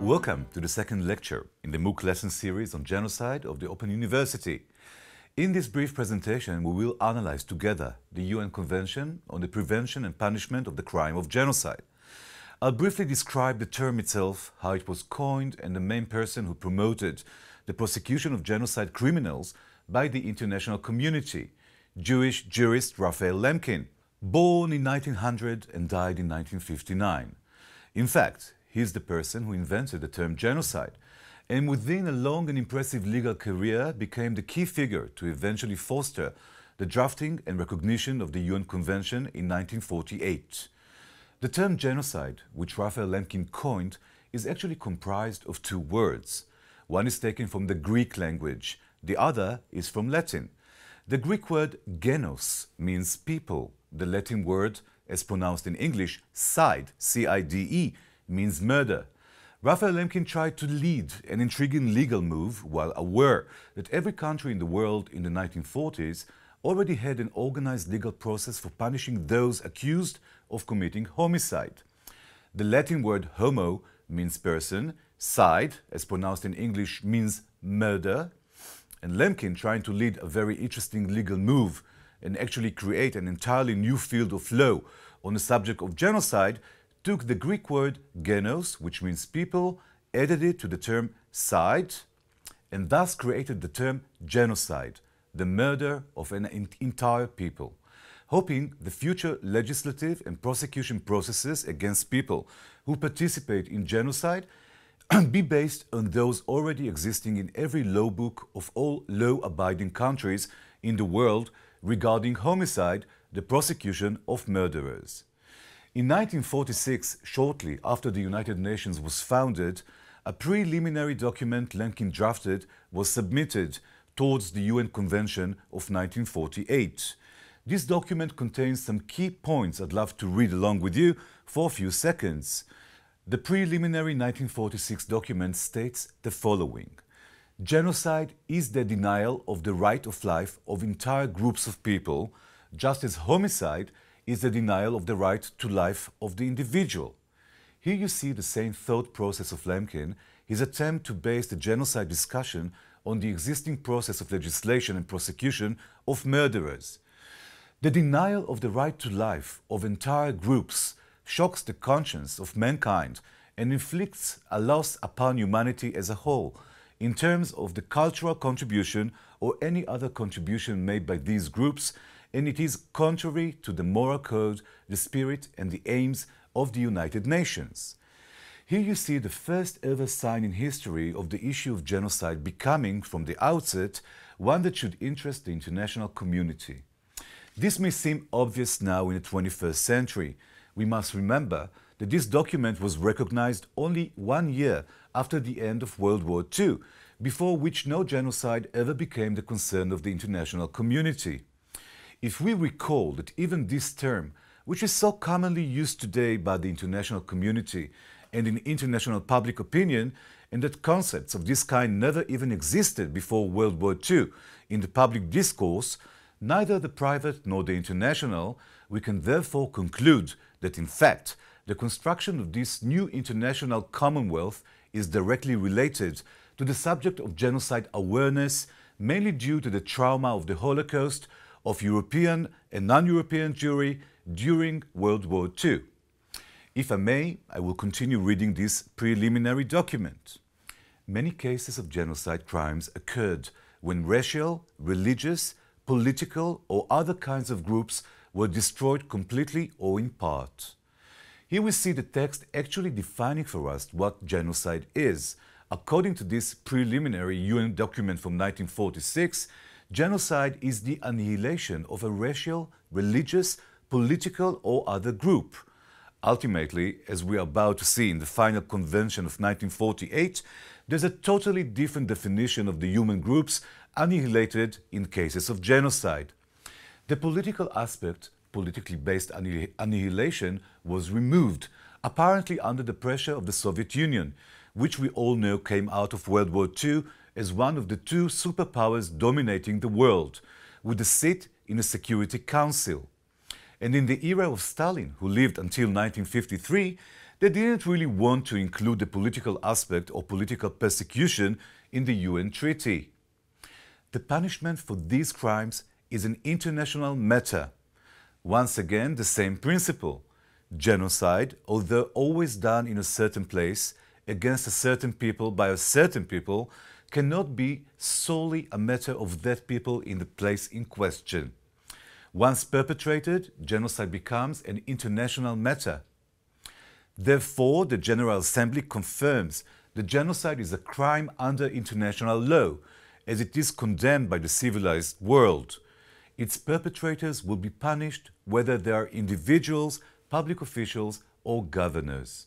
Welcome to the second lecture in the MOOC lesson series on genocide of the Open University. In this brief presentation, we will analyze together the UN Convention on the Prevention and Punishment of the Crime of Genocide. I'll briefly describe the term itself, how it was coined, and the main person who promoted the prosecution of genocide criminals by the international community, Jewish jurist Raphael Lemkin, born in 1900 and died in 1959. In fact, he's the person who invented the term genocide, and within a long and impressive legal career became the key figure to eventually foster the drafting and recognition of the UN Convention in 1948. The term genocide, which Raphael Lemkin coined, is actually comprised of two words. One is taken from the Greek language, the other is from Latin. The Greek word genos means people. The Latin word, as pronounced in English, cide, C-I-D-E, means murder. Raphael Lemkin tried to lead an intriguing legal move while aware that every country in the world in the 1940s already had an organized legal process for punishing those accused of committing homicide. The Latin word homo means person, cide, as pronounced in English, means murder, and Lemkin, trying to lead a very interesting legal move and actually create an entirely new field of law on the subject of genocide, took the Greek word genos, which means people, added it to the term cide, and thus created the term genocide, the murder of an entire people, hoping the future legislative and prosecution processes against people who participate in genocide be based on those already existing in every law book of all law-abiding countries in the world regarding homicide, the prosecution of murderers. In 1946, shortly after the United Nations was founded, a preliminary document Lemkin drafted was submitted towards the UN Convention of 1948. This document contains some key points I'd love to read along with you for a few seconds. The preliminary 1946 document states the following: genocide is the denial of the right of life of entire groups of people, just as homicide is the denial of the right to life of the individual. Here you see the same thought process of Lemkin, his attempt to base the genocide discussion on the existing process of legislation and prosecution of murderers. The denial of the right to life of entire groups shocks the conscience of mankind and inflicts a loss upon humanity as a whole in terms of the cultural contribution or any other contribution made by these groups, and it is contrary to the moral code, the spirit and the aims of the United Nations. Here you see the first ever sign in history of the issue of genocide becoming, from the outset, one that should interest the international community. This may seem obvious now in the 21st century. We must remember that this document was recognized only 1 year after the end of World War II, before which no genocide ever became the concern of the international community. If we recall that even this term, which is so commonly used today by the international community and in international public opinion, and that concepts of this kind never even existed before World War II in the public discourse, neither the private nor the international, we can therefore conclude that in fact the construction of this new international commonwealth is directly related to the subject of genocide awareness, mainly due to the trauma of the Holocaust of European and non-European Jewry during World War II. If I may, I will continue reading this preliminary document. Many cases of genocide crimes occurred when racial, religious, political or other kinds of groups were destroyed completely or in part. Here we see the text actually defining for us what genocide is. According to this preliminary UN document from 1946, genocide is the annihilation of a racial, religious, political or other group. Ultimately, as we are about to see in the final convention of 1948, there's a totally different definition of the human groups annihilated in cases of genocide. The political aspect, politically based annihilation, was removed, apparently under the pressure of the Soviet Union, which we all know came out of World War II as one of the two superpowers dominating the world, with a seat in the Security Council. And in the era of Stalin, who lived until 1953, They didn't really want to include the political aspect or political persecution in the UN Treaty. The punishment for these crimes is an international matter. Once again, the same principle. Genocide, although always done in a certain place, against a certain people by a certain people, cannot be solely a matter of that people in the place in question. Once perpetrated, genocide becomes an international matter. Therefore, the General Assembly confirms that genocide is a crime under international law, as it is condemned by the civilized world. Its perpetrators will be punished whether they are individuals, public officials, or governors.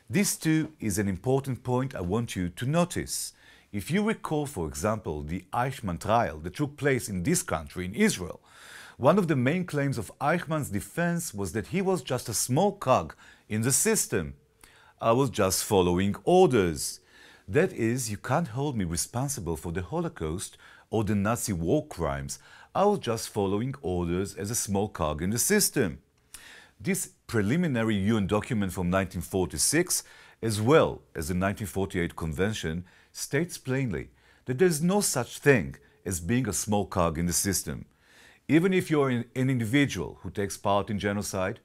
This too is an important point I want you to notice. If you recall, for example, the Eichmann Trial that took place in this country, in Israel, one of the main claims of Eichmann's defense was that he was just a small cog in the system. I was just following orders. That is, you can't hold me responsible for the Holocaust or the Nazi war crimes. I was just following orders as a small cog in the system. This preliminary UN document from 1946, as well as the 1948 Convention, states plainly that there is no such thing as being a small cog in the system. Even if you're an individual who takes part in genocide,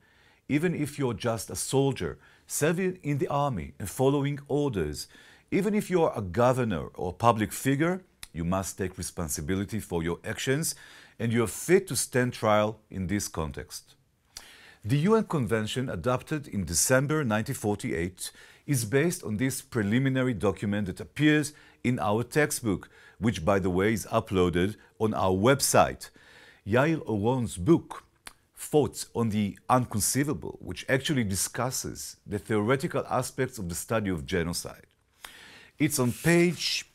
even if you're just a soldier serving in the army and following orders, even if you're a governor or a public figure, you must take responsibility for your actions and you are fit to stand trial in this context. The UN Convention, adopted in December 1948, is based on this preliminary document that appears in our textbook, which, by the way, is uploaded on our website. Yair Oron's book, Thoughts on the Unconceivable, which actually discusses the theoretical aspects of the study of genocide. It's on page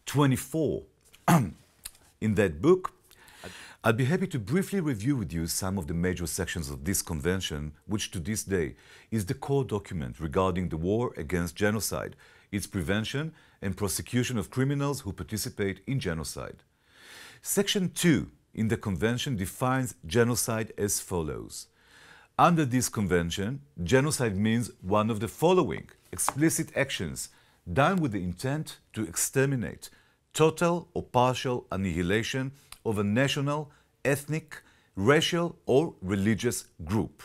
24 in that book. I'll be happy to briefly review with you some of the major sections of this convention, which to this day is the core document regarding the war against genocide, its prevention and prosecution of criminals who participate in genocide. Section 2 in the convention defines genocide as follows. Under this convention, genocide means one of the following explicit actions done with the intent to exterminate, total or partial annihilation of a national, ethnic, racial, or religious group.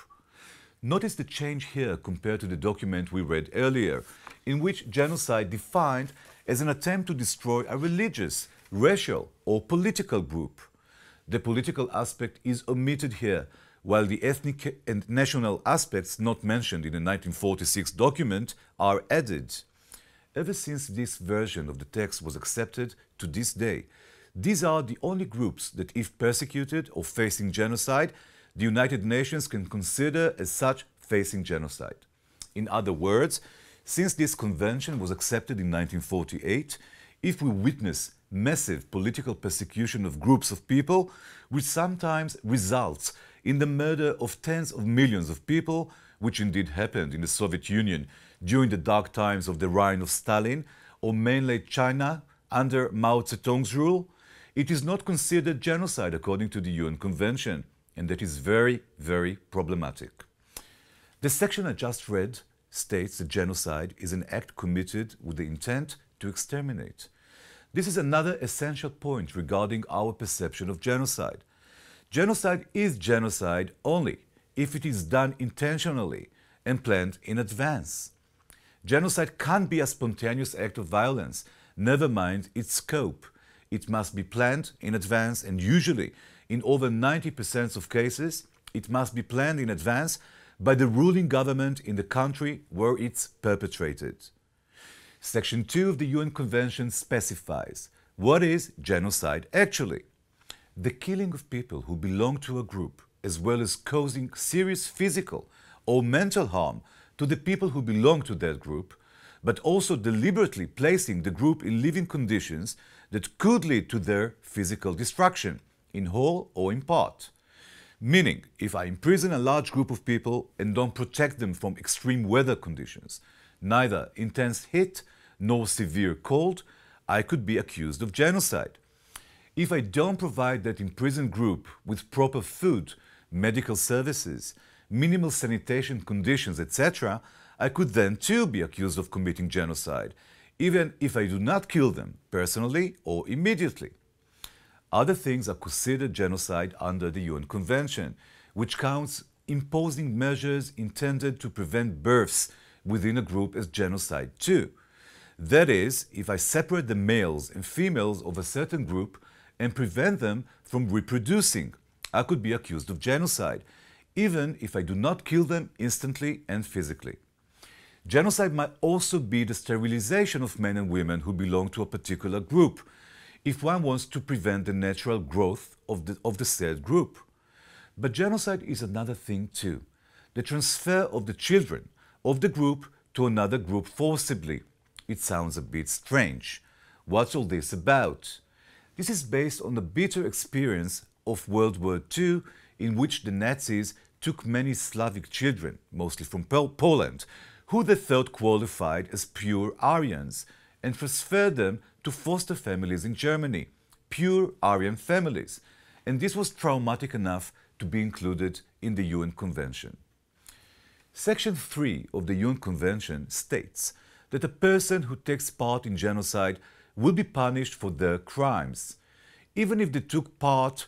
Notice the change here compared to the document we read earlier, in which genocide defined as an attempt to destroy a religious, racial, or political group. The political aspect is omitted here, while the ethnic and national aspects not mentioned in the 1946 document are added. Ever since this version of the text was accepted to this day, these are the only groups that, if persecuted or facing genocide, the United Nations can consider as such facing genocide. In other words, since this convention was accepted in 1948, if we witness massive political persecution of groups of people, which sometimes results in the murder of tens of millions of people, which indeed happened in the Soviet Union during the dark times of the reign of Stalin, or mainland China under Mao Zedong's rule, it is not considered genocide according to the UN Convention, and that is very, very problematic. The section I just read states that genocide is an act committed with the intent to exterminate. This is another essential point regarding our perception of genocide. Genocide is genocide only if it is done intentionally and planned in advance. Genocide can't be a spontaneous act of violence, never mind its scope. It must be planned in advance, and usually, in over 90% of cases, it must be planned in advance by the ruling government in the country where it's perpetrated. Section 2 of the UN Convention specifies what is genocide actually. The killing of people who belong to a group, as well as causing serious physical or mental harm to the people who belong to that group, but also deliberately placing the group in living conditions that could lead to their physical destruction, in whole or in part. Meaning, if I imprison a large group of people and don't protect them from extreme weather conditions, neither intense heat nor severe cold, I could be accused of genocide. If I don't provide that imprisoned group with proper food, medical services, minimal sanitation conditions, etc., I could then too be accused of committing genocide, even if I do not kill them personally or immediately. Other things are considered genocide under the UN Convention, which counts imposing measures intended to prevent births within a group as genocide too. That is, if I separate the males and females of a certain group and prevent them from reproducing, I could be accused of genocide, even if I do not kill them instantly and physically. Genocide might also be the sterilization of men and women who belong to a particular group, if one wants to prevent the natural growth of the said group. But genocide is another thing too, the transfer of the children of the group to another group forcibly. It sounds a bit strange. What's all this about? This is based on the bitter experience of World War II, in which the Nazis took many Slavic children, mostly from Poland, who they thought qualified as pure Aryans, and transferred them to foster families in Germany, pure Aryan families. And this was traumatic enough to be included in the UN Convention. Section 3 of the UN Convention states that a person who takes part in genocide will be punished for their crimes, even if they took part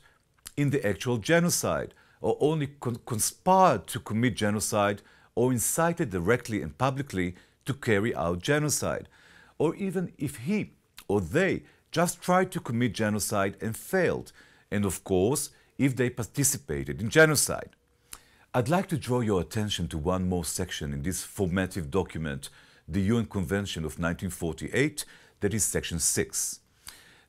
in the actual genocide, or only conspired to commit genocide, or incited directly and publicly to carry out genocide, or even if he or they just tried to commit genocide and failed, and of course, if they participated in genocide. I'd like to draw your attention to one more section in this formative document, the UN Convention of 1948, that is Section 6.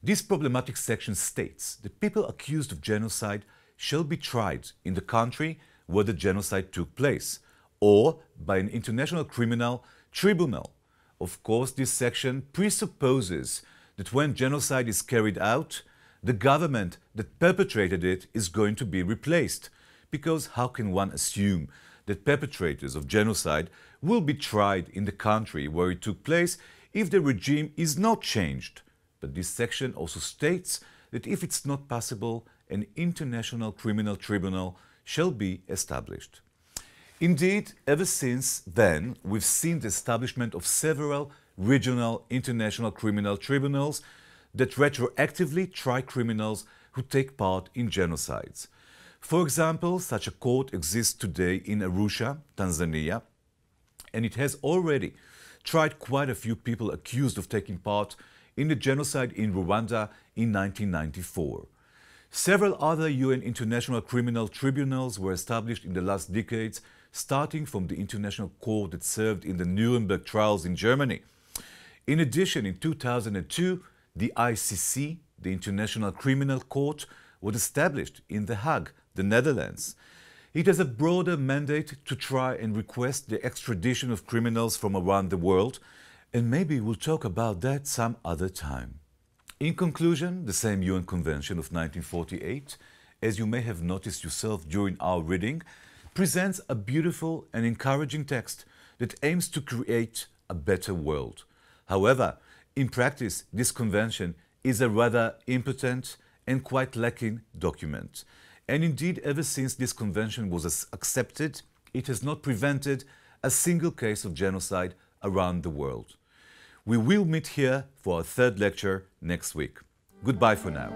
This problematic section states that people accused of genocide shall be tried in the country where the genocide took place, or by an international criminal tribunal. Of course, this section presupposes that when genocide is carried out, the government that perpetrated it is going to be replaced, because how can one assume that perpetrators of genocide will be tried in the country where it took place if the regime is not changed? But this section also states that if it's not possible, an international criminal tribunal shall be established. Indeed, ever since then, we've seen the establishment of several regional international criminal tribunals that retroactively try criminals who take part in genocides. For example, such a court exists today in Arusha, Tanzania, and it has already tried quite a few people accused of taking part in the genocide in Rwanda in 1994. Several other UN International Criminal Tribunals were established in the last decades, starting from the International Court that served in the Nuremberg trials in Germany. In addition, in 2002, the ICC, the International Criminal Court, was established in The Hague, the Netherlands. It has a broader mandate to try and request the extradition of criminals from around the world, and maybe we'll talk about that some other time. In conclusion, the same UN Convention of 1948, as you may have noticed yourself during our reading, presents a beautiful and encouraging text that aims to create a better world. However, in practice, this convention is a rather impotent and quite lacking document. And indeed, ever since this convention was accepted, it has not prevented a single case of genocide around the world. We will meet here for our third lecture next week. Goodbye for now.